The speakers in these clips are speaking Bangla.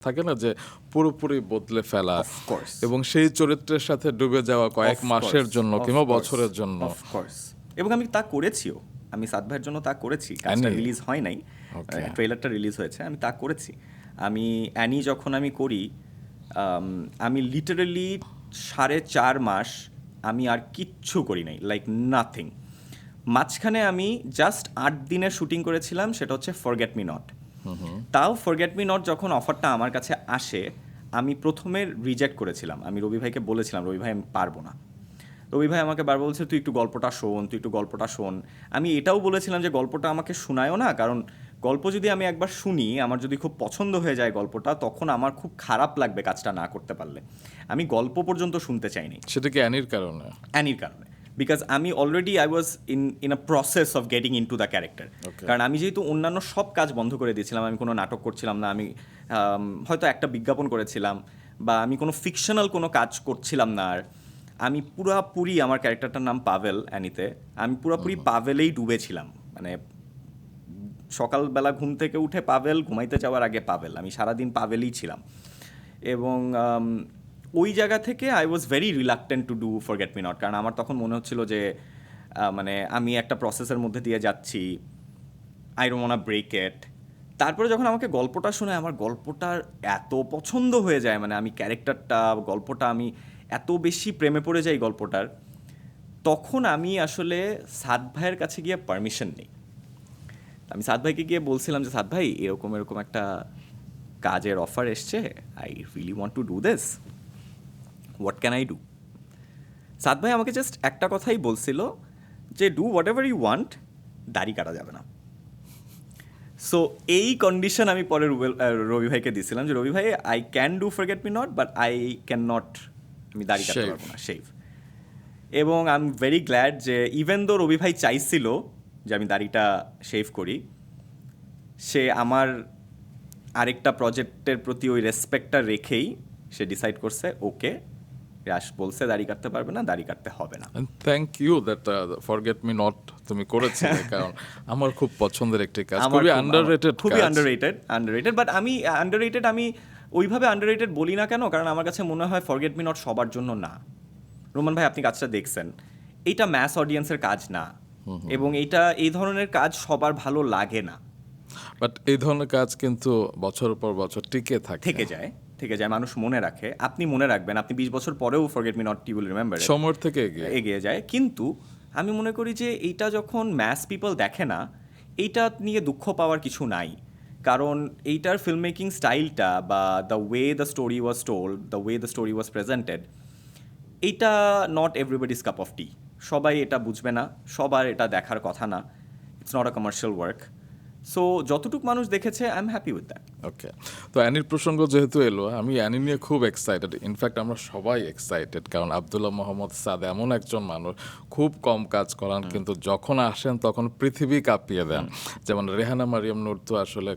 থাকে না যে পুরোপুরি বদলে ফেলা অফকোর্স, এবং সেই চরিত্রের সাথে ডুবে যাওয়া কয়েক মাসের জন্য কিংবা বছরের জন্য। অফকোর্স, এবং আমি তা করেছিও। আমি সাদ ভাইয়ের জন্য তা করেছি। কাজটা অ্যানি? রিলিজ হয় নাই, Okay. ট্রেলারটা রিলিজ হয়েছে, আমি তা করেছি। আমি অ্যানি যখন আমি করি, আমি লিটারালি 4.5 মাস আমি আর কিচ্ছু করি নাই, লাইক নাথিং। মাঝখানে আমি জাস্ট 8 দিনের শুটিং করেছিলাম, সেটা হচ্ছে ফরগেট মি নট। তাও ফরগেট মি নট যখন অফারটা আমার কাছে আসে, আমি প্রথমে রিজেক্ট করেছিলাম। আমি রবি ভাইকে বলেছিলাম, রবি ভাই আমি পারবো না। রবি ভাই আমাকে বারবার বলছে তুই একটু গল্পটা শোন। আমি এটাও বলেছিলাম যে গল্পটা আমাকে শোনায়ও না, কারণ গল্প যদি আমি একবার শুনি, আমার যদি খুব পছন্দ হয়ে যায় গল্পটা, তখন আমার খুব খারাপ লাগবে কাজটা না করতে পারলে। আমি গল্প পর্যন্ত শুনতে চাইনি। সেটা কি অ্যানির কারণে? অ্যানির কারণে, বিকজ আমি already I was in a process of getting in to the character. Okay. কারণ আমি যেহেতু অন্যান্য সব কাজ বন্ধ করে দিয়েছিলাম, আমি কোনো নাটক করছিলাম না, আমি হয়তো একটা বিজ্ঞাপন করেছিলাম, বা আমি কোনো ফিকশনাল কোনো কাজ করছিলাম না। আর আমি পুরাপুরি, আমার ক্যারেক্টারটার নাম পাভেল অ্যানিতে, আমি পুরাপুরি পাভেলেই ডুবেছিলাম। মানে সকালবেলা ঘুম থেকে উঠে পাভেল, ঘুমাইতে যাওয়ার আগে পাভেল, আমি সারাদিন পাভেলই ছিলাম। এবং ওই জায়গা থেকে I was very reluctant to do forget me not, কারণ আমার তখন মনে হচ্ছিল যে মানে আমি একটা প্রসেসের মধ্যে দিয়ে যাচ্ছি, I don't want break it. তারপরে যখন আমাকে গল্পটা শুনে আমার গল্পটার এত পছন্দ হয়ে যায়, মানে আমি ক্যারেক্টারটা, গল্পটা, আমি এত বেশি প্রেমে পড়ে যাই গল্পটার, তখন আমি আসলে সাদ ভাইয়ের কাছে গিয়ে পারমিশন নিই। আমি সাদ ভাইকে গিয়ে বলছিলাম যে সাদ ভাই, এরকম এরকম একটা কাজের অফার এসছে, I really want to do this, what can I do? Saad ভাই আমাকে জাস্ট একটা কথাই বলছিল যে do whatever you want, দাড়ি কাটা যাবে না। সো এই কন্ডিশন আমি পরে রবি ভাইকে দিয়েছিলাম যে রবি ভাই, I can do forget me not, but I can not, আমি দাড়ি কাটতে Shave. পারবো না, শেভ। এবং আই এম ভেরি গ্ল্যাড যে ইভেন দো রবি ভাই চাইছিল যে আমি দাড়িটা শেভ করি, সে আমার আরেকটা প্রজেক্টের প্রতি ওই রেসপেক্টটা রেখেই সে ডিসাইড করছে, ওকে রাশ বলছে দাড়ি কাটতে পারবে না, দাড়ি কাটতে হবে না। Thank you that forget me not তুমি করেছিলে, কারণ আমার খুব পছন্দের একটি কাজ, আমার খুবই আন্ডাররেটেড, খুবই আন্ডাররেটেড, বাট আমি আন্ডাররেটেড, আমি ওইভাবে আন্ডাররেটেড বলি না কেন, কারণ আমার কাছে মনে হয় ফরগেট মি নট সবার জন্য না। রোমান ভাই, আপনি কাজটা দেখছেন, এইটা ম্যাস অডিয়েন্সের কাজ না, এবং এইটা এই ধরনের কাজ সবার ভালো লাগে না। বাট এই ধরনের কাজ কিন্তু বছর পর বছর টিকে থাকে, থেকে যায়, মানুষ মনে রাখে। আপনি মনে রাখবেন, আপনি 20 বছর পরেও forget me not you will remember, সময়ের থেকে এগিয়ে। এগিয়ে যায়। কিন্তু আমি মনে করি যে এইটা যখন ম্যাস পিপল দেখে না, এইটা নিয়ে দুঃখ পাওয়ার কিছু নাই, কারণ এইটার ফিল্ম মেকিং স্টাইলটা বা the way the story was told, the way the story was presented, এইটা not everybody's cup of tea. সবাই এটা বুঝবে না, সবার এটা দেখার কথা না, it's not a commercial work. So যতটুকু মানুষ দেখেছে, I am happy with that. Okay, তো অ্যানির প্রসঙ্গ যেহেতু এলো, আমি অ্যানি নিয়ে খুব এক্সাইটেড। ইনফ্যাক্ট আমরা সবাই এক্সাইটেড, কারণ আব্দুল্লাহ মোহাম্মদ সাদ এমন একজন মানুষ, খুব কম কাজ করান, কিন্তু যখন আসেন তখন পৃথিবী কাঁপিয়ে দেন। যেমন রেহানা মারিয়াম নূর তো আসলে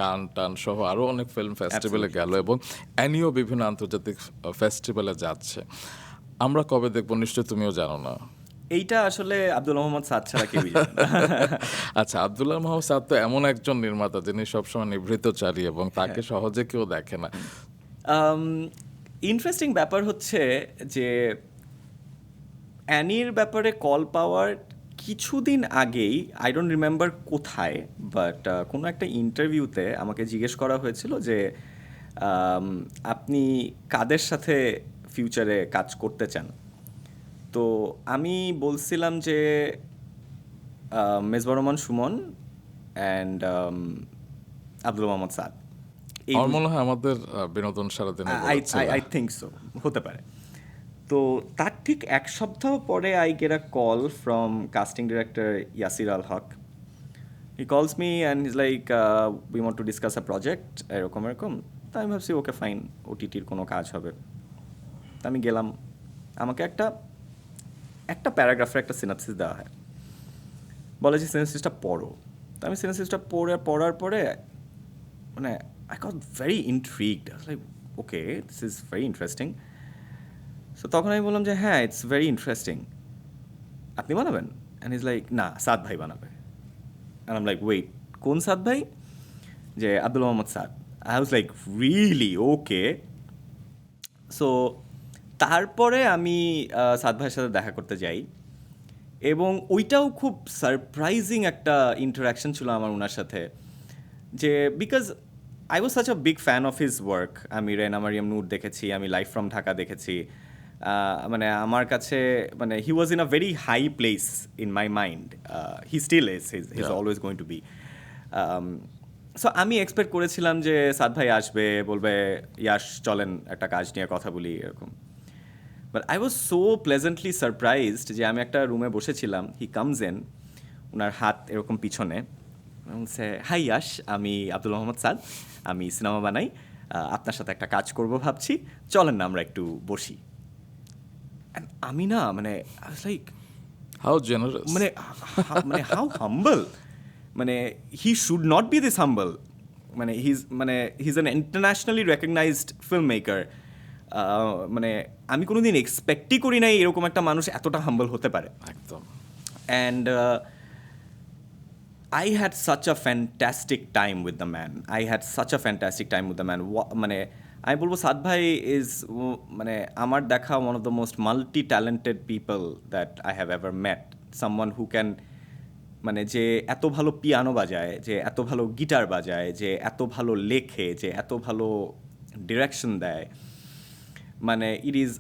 কান টান সহ আরও অনেক ফিল্ম ফেস্টিভ্যালে গেল, এবং অ্যানিও বিভিন্ন আন্তর্জাতিক ফেস্টিভ্যালে যাচ্ছে। আমরা কবে দেখবো নিশ্চয়ই তুমিও জানো না। এইটা আসলে আব্দুল মোহাম্মদ সাদ ছাড়া কেউই জানে না। আচ্ছা, আব্দুল্লাহ মোহাম্মদ সাদ তো এমন একজন নির্মাতা যিনি সবসময় নিভৃতচারী, এবং তাকে সহজে কেউ দেখে না। ইন্টারেস্টিং ব্যাপার হচ্ছে যে অ্যানির ব্যাপারে কল পাওয়ার কিছুদিন আগেই, আই ডোন্ট রিমেম্বার কোথায়, বাট কোনো একটা ইন্টারভিউতে আমাকে জিজ্ঞেস করা হয়েছিল যে আপনি কাদের সাথে ফিউচারে কাজ করতে চান। তো আমি বলছিলাম যে মেজবা রহমান সুমন অ্যান্ড আব্দুল মোহাম্মদ সাদ। আমার মনে হয় আমাদের বিনোদন সারাদিনে আই থিঙ্ক সো, হতে পারে। তো তার ঠিক 1 সপ্তাহ পরে I get a call from casting director Yasir Al Haq. He calls me and is like we want to discuss a project, এরকম এরকম। তা আমি ভাবছি ওকে ফাইন, ওটিটির কোনো কাজ হবে। তা আমি গেলাম, আমাকে একটা প্যারাগ্রাফের একটা সিনাপসিস দেওয়া হয়, বলে যে সিনাপসিসটা পড়ো। তো আমি সিনাপসিসটা পড়ার পরে মানে I got very intrigued, like okay this is very interesting. So তখন আমি বললাম যে হ্যাঁ, ইটস ভেরি ইন্টারেস্টিং, আপনি বানাবেন? অ্যান্ড ইজ লাইক না, সাদ ভাই বানাবে। অ্যান্ড আম লাইক ওয়েট, কোন সাদ ভাই? যে Abdul Mohammad Saad. I was like really okay. So তারপরে আমি সাদ ভাইয়ের সাথে দেখা করতে যাই, এবং ওইটাও খুব সারপ্রাইজিং একটা ইন্টারাকশন ছিল আমার ওনার সাথে, যে because I was such a big fan of his work. আমি রেনা মারিয়াম নূর দেখেছি, আমি লাইফ ফ্রম ঢাকা দেখেছি, মানে আমার কাছে মানে he was in a very high place in my mind, he still is always going to be. So আমি এক্সপেক্ট করেছিলাম যে সাদ ভাই আসবে, বলবে ইয়াশ চলেন একটা কাজ নিয়ে কথা বলি এরকম। But I was so pleasantly surprised যে আমি একটা রুমে বসেছিলাম, হি কামস ইন, ওনার হাত এরকম পিছনে, সে হাই ইয়াশ, আমি আব্দুল মোহাম্মদ সাদ, আমি সিনেমা বানাই, আপনার সাথে একটা কাজ করব ভাবছি, চলেন না আমরা একটু বসি। And আমি না মানে I was like how generous, মানে হাউ হাম্বল, মানে he should not be this humble, মানে his an internationally recognised film maker. মানে আমি কোনোদিন এক্সপেক্টই করি নাই এরকম একটা মানুষ এতটা হাম্বল হতে পারে। একদম। And I had such a fantastic time with the man. মানে আমি বলবো সাদ ভাই ইজ মানে আমার দেখা one of the most multi talented people that I have ever mate. Someone who can, মানে যে এত ভালো পিয়ানো বাজায়, যে এত ভালো গিটার বাজায়, যে এত ভালো লেখে, যে এত ভালো ডিরেকশন দেয়, মানে it is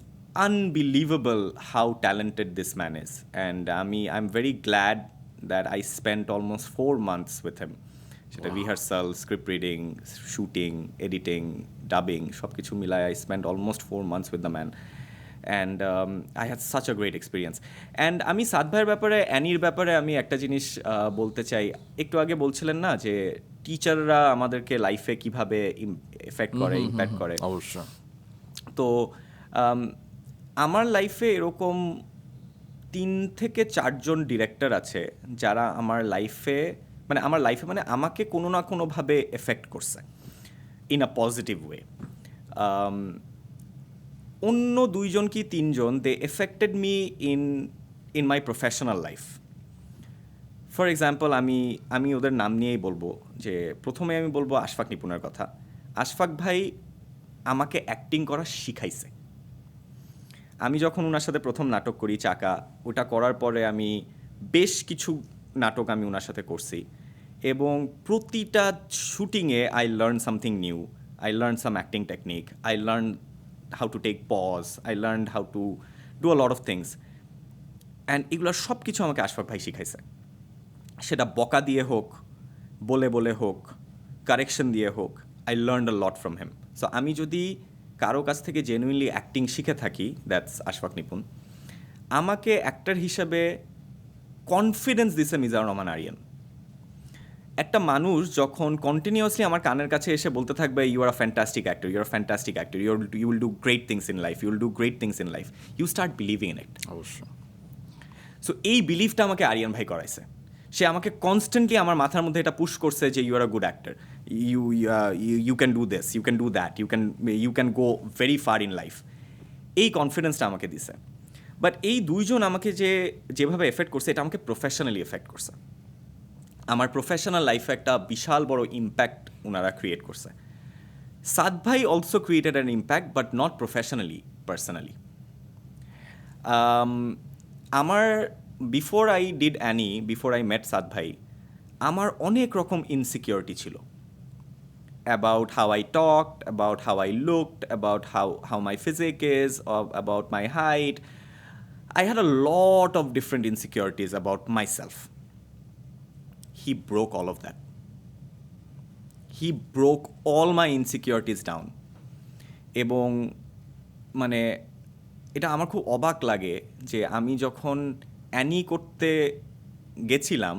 unbelievable how talented this man is. And I am very glad that I spent almost 4 months with him, সেটা rehearsal, script reading, shooting, editing, dubbing সব কিছু মিলায় I spent almost 4 months with the man. And I had such a great experience. And আমি সাদ ভাইয়ের ব্যাপারে, অ্যানির ব্যাপারে আমি একটা জিনিস বলতে চাই। একটু আগে বলছিলেন না যে টিচাররা আমাদেরকে লাইফে কীভাবে এফেক্ট করে, ইম্প্যাক্ট করে। অবশ্যই। তো আমার লাইফে এরকম 3 থেকে 4 জন ডিরেক্টর আছে যারা আমার লাইফে মানে আমাকে কোনো না কোনোভাবে এফেক্ট করছে ইন আ পজিটিভ ওয়ে। অন্য 2 জন কি 3 জন they affected me in my professional life. For example আমি ওদের নাম নিয়েই বলবো। যে প্রথমে আমি বলবো আশফাক নিপুণের কথা। আশফাক ভাই আমাকে অ্যাক্টিং করা শিখাইছে। আমি যখন ওনার সাথে প্রথম নাটক করি চাকা, ওটা করার পরে আমি বেশ কিছু নাটক আমি ওনার সাথে করছি, এবং প্রতিটা শুটিংয়ে I learn something new, I learn some acting technique, I learn how to take pause, I learn how to do a lot of things. And এগুলো সব কিছু আমাকে আশফাক ভাই শিখাইছে। সেটা বকা দিয়ে হোক, বলে বলে হোক, কারেকশন দিয়ে হোক, I learn a lot from him. So আমি যদি কারো কাছ থেকে জেনুইনলি অ্যাক্টিং শিখে থাকি, দ্যাটস আশফাক নিপুণ। আমাকে অ্যাক্টর হিসেবে কনফিডেন্স দিছে মিজানুর রহমান আরিয়ান। একটা মানুষ যখন কন্টিনিউয়াসলি আমার কানের কাছে এসে বলতে থাকবে you are a fantastic actor, you are fantastic actor, you will do great things in life, you will do great things in life, you start believing in it. অবশ্যই। সো এই বিলিভটা আমাকে আরিয়ান ভাই করাইছে। সে আমাকে কনস্ট্যান্টলি আমার মাথার মধ্যে এটা পুশ করছে যে you are a good actor, you can do this, you can do that, you can go very far in life. এই কনফিডেন্সটা আমাকে দিছে। বাট এই 2 জন আমাকে যেভাবে এফেক্ট করছে, এটা আমাকে প্রফেশনালি এফেক্ট করছে। আমার প্রফেশনাল লাইফে একটা বিশাল বড় ইম্প্যাক্ট ওনারা ক্রিয়েট করছে। সাদ ভাই also created an impact, but not professionally, personally. আমার before I did Annie, before I met Saad ভাই, আমার অনেক রকম ইনসিকিউরিটি ছিল about how I talked, about how I looked, about how my physique is, about my height. I had a lot of different insecurities about myself. He broke all of that. He broke all my insecurities down. এবং মানে এটা আমার খুব অবাক লাগে যে আমি যখন অ্যানি করতে গেছিলাম,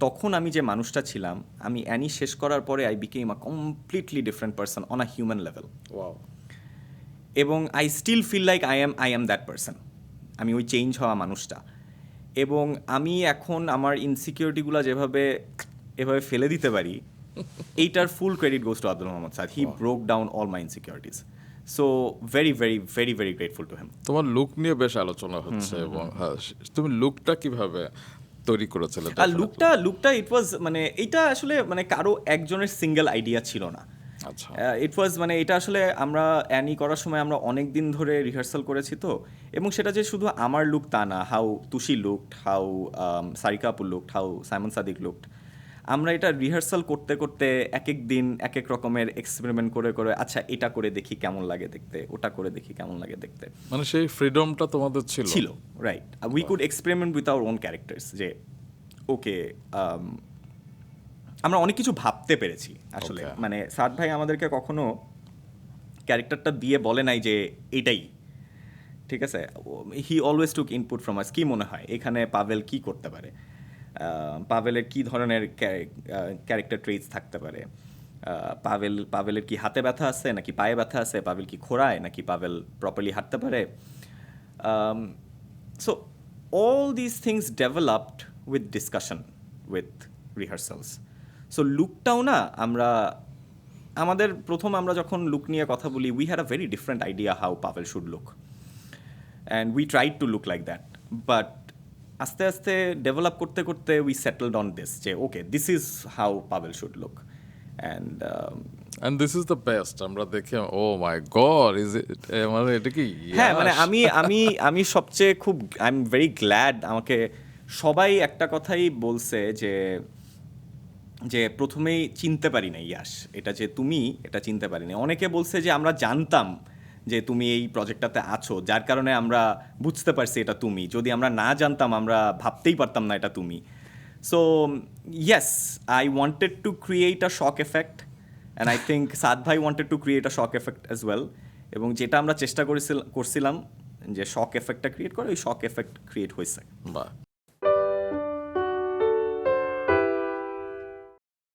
তখন আমি যে মানুষটা ছিলাম, আমি অ্যানি শেষ করার পরে I became a completely different person on a human level. Wow. এবং I still feel like I am that person. আমি ওই চেঞ্জ হওয়া মানুষটা। এবং আমি এখন আমার ইনসিকিউরিটিগুলো এভাবে ফেলে দিতে পারি, এইটার ফুল credit goes to Abdul Mohammad Saad. He broke down all my insecurities. So very very very very grateful to him. তোমার লুক নিয়ে বেশ আলোচনা হচ্ছে, এবং তুমি লুকটা কিভাবে তৈরি করেছিলে? আর লুকটা ইট ওয়াজ মানে এইটা আসলে মানে কারো একজনের সিঙ্গেল আইডিয়া ছিল না। আচ্ছা ইট ওয়াজ মানে এটা আসলে আমরা অ্যানি করার সময় আমরা অনেক দিন ধরে রিহার্সাল করেছি তো, এবং সেটা যে শুধু আমার লুক তা না, how Tushi looked, how Sarika apu looked, how Symon Sadik looked, আমরা এটা রিহার্সাল করতে করতে এক এক দিন এক এক রকমের এক্সপেরিমেন্ট করে করে আচ্ছা এটা করে দেখি কেমন লাগে দেখতে, ওটা করে দেখি কেমন লাগে দেখতে মানে সেই ফ্রিডমটা তোমাদের ছিল ছিল, right. We could experiment with our own characters, যে ওকে আমরা অনেক কিছু ভাবতে পেরেছি আসলে। Okay. মানে সাদ ভাই আমাদেরকে কখনো ক্যারেক্টারটা দিয়ে বলে নাই যে এটাই ঠিক আছে, he always took input from আস, কি মনে হয় এখানে পাভেল কি করতে পারে, পাভেলের কি ধরনের ক্যারেক্টার ট্রেটস থাকতে পারে, পাভেলের কি হাতে ব্যথা আছে নাকি পায়ে ব্যথা আছে, পাভেল কি খোঁড়ায় নাকি পাভেল প্রপারলি হাঁটতে পারে। So all this things developed with discussion with rehearsals. So লুকটাও না আমরা আমরা যখন লুক নিয়ে কথা বলি, we had a very different idea how Pavel should look, and we tried to look like that, but আস্তে আস্তে ডেভেলপ করতে করতে উই সেটেলড অন দিস যে ওকে this is how Pavel should look, and end this is the best. আমরা দেখে ও মাই গড ইজ ইট, মানে এটা কি হ্যাঁ মানে ইয়াশ! আমি সবচেয়ে খুব আই এম ভেরি গ্ল্যাড, আমাকে সবাই একটা কথাই বলছে যে প্রথমেই চিনতে পারি না ইয়াশ, এটা যে তুমি এটা চিনতে পারি না। অনেকে বলছে যে আমরা জানতাম যে তুমি এই প্রজেক্টটাতে আছো, যার কারণে আমরা বুঝতে পারছি এটা তুমি, যদি আমরা না জানতাম আমরা ভাবতেই পারতাম না এটা তুমি। So yes, I wanted to create a shock effect, and I think Saad ভাই wanted to create a shock effect as well, এবং যেটা আমরা চেষ্টা করছিলাম যে শক এফেক্টটা ক্রিয়েট করে, ওই শক এফেক্ট ক্রিয়েট হয়েছে। বাহ